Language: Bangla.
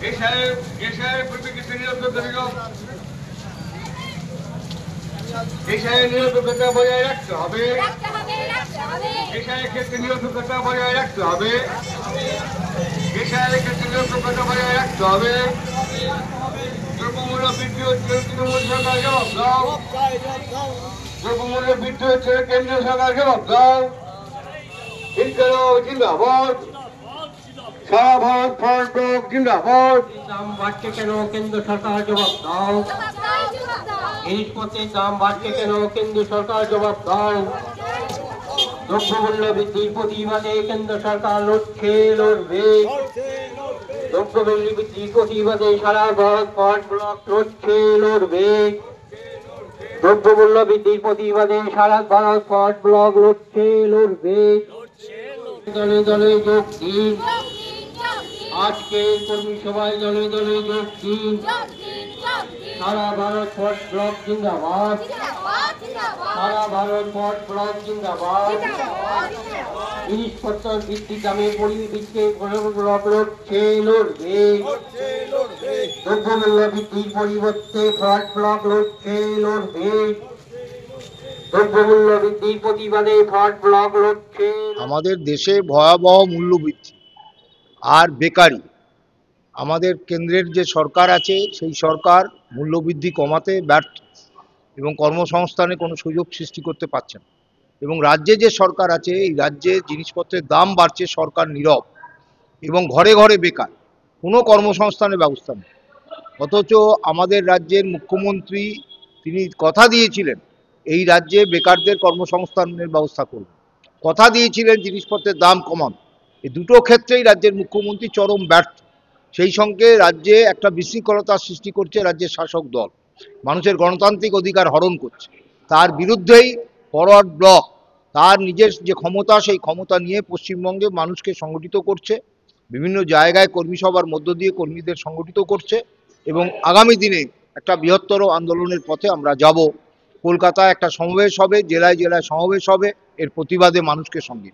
এশায়ের পরিপ্রেক্ষিতে এশায়ের নিরপেক্ষতা বজায় রাখতে হবে। এশায়ের ক্ষেত্রে নিরপেক্ষতা বজায় রাখতে হবে। এশায়ের ক্ষেত্রে নিরপেক্ষতা বজায় রাখতে হবে। দ্রব্যমূল্য বৃদ্ধি হচ্ছে তৃণমূল সরকার জবাব দাও। দ্রব্যমূল্য বৃদ্ধি হচ্ছে কেন্দ্রীয় সরকার জবাব দাও। জিন্দাবাদ। সারা ভারত ফ্রন্ট ব্লক জিন্দাবাদ। দাম বাড়ছে কেন কেন্দ্র সরকার জবাব দাও। জিনিসপত্রের দাম বাড়ছে কেন কেন্দ্র সরকার জবাব দাও। দ্রব্যমূল্য বৃদ্ধির প্রতিবাদে কেন্দ্র সরকার লড়বে। দ্রব্যমূল্য বৃদ্ধির প্রতিবাদে সারা ভারত ফ্রন্ট ব্লক লড়বে। দ্রব্যমূল্য বৃদ্ধির প্রতিবাদে সারা ভারত ফ্রন্ট ব্লক লড়বে। দলে দলে যোগ দিন। আজকে কর্মী সভায় দলে দলে যোগ দিন। সারা ভারত ফ্রন্ট ব্লক জিন্দাবাদ। সারা ভারত ফ্রন্ট ব্লক জিন্দাবাদ। জিনিসপত্র বৃদ্ধি দামে পরিবৃত্তি ব্লক লড়বে। দ্রব্যমূল্য বৃদ্ধির পরিবর্তে ফ্রন্ট ব্লক লড়বে। দ্রব্যমূল্য বৃদ্ধির প্রতিবাদে ফ্রন্ট ব্লক লড়ছে। আমাদের দেশে ভয়াবহ মূল্যবৃদ্ধি আর বেকারি। আমাদের কেন্দ্রের যে সরকার আছে সেই সরকার মূল্যবৃদ্ধি কমাতে ব্যর্থ এবং কর্মসংস্থানে কোনো সুযোগ সৃষ্টি করতে পারছে না। এবং রাজ্যে যে সরকার আছে এই রাজ্যে জিনিসপত্রের দাম বাড়ছে, সরকার নীরব এবং ঘরে ঘরে বেকার, কোনো কর্মসংস্থানের ব্যবস্থা নেই। অথচ আমাদের রাজ্যের মুখ্যমন্ত্রী তিনি কথা দিয়েছিলেন এই রাজ্যে বেকারদের কর্মসংস্থানের ব্যবস্থা করবেন, কথা দিয়েছিলেন জিনিসপত্রের দাম কমানো। এই দুটো ক্ষেত্রেই রাজ্যের মুখ্যমন্ত্রী চরম ব্যর্থ। সেই সঙ্গে রাজ্যে একটা বিশৃঙ্খলতার সৃষ্টি করছে রাজ্যের শাসক দল, মানুষের গণতান্ত্রিক অধিকার হরণ করছে। তার বিরুদ্ধেই ফরওয়ার্ড ব্লক তার নিজের যে ক্ষমতা সেই ক্ষমতা নিয়ে পশ্চিমবঙ্গে মানুষকে সংগঠিত করছে, বিভিন্ন জায়গায় কর্মী সভার মধ্য দিয়ে কর্মীদের সংগঠিত করছে এবং আগামী দিনে একটা বৃহত্তর আন্দোলনের পথে আমরা যাব। কলকাতায় একটা সমাবেশ হবে, জেলায় জেলায় সমাবেশ হবে, এর প্রতিবাদে মানুষকে সঙ্গে